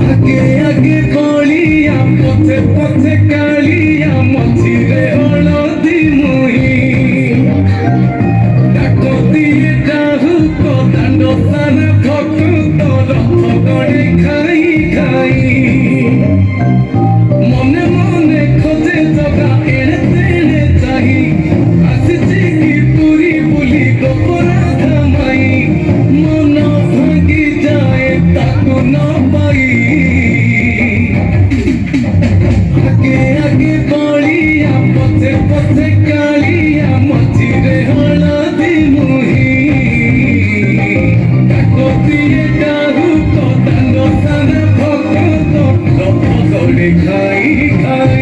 আগে আগে বলিয়া পথে পথে কালিয়া মথিরে হলদি মুহি ডাক দিয়ে ডাহুক দাণ্ড সার ভক্ত রথ গড়ে খাই খাই মনে মনে খোঁজে জগা এড়ে তেড়ে চাহি আসিছি কি পুরী বুলি গোপরা ধামাই মন ভাঙি যায় তাকু ন পাই আগে আগে বলিয়া পথে পথে কালিয়া মথিরে হলদি মুহি ডাক দিয়ে ডাহুক দাণ্ড সার ভক্ত রথ গড়ে খাই খাই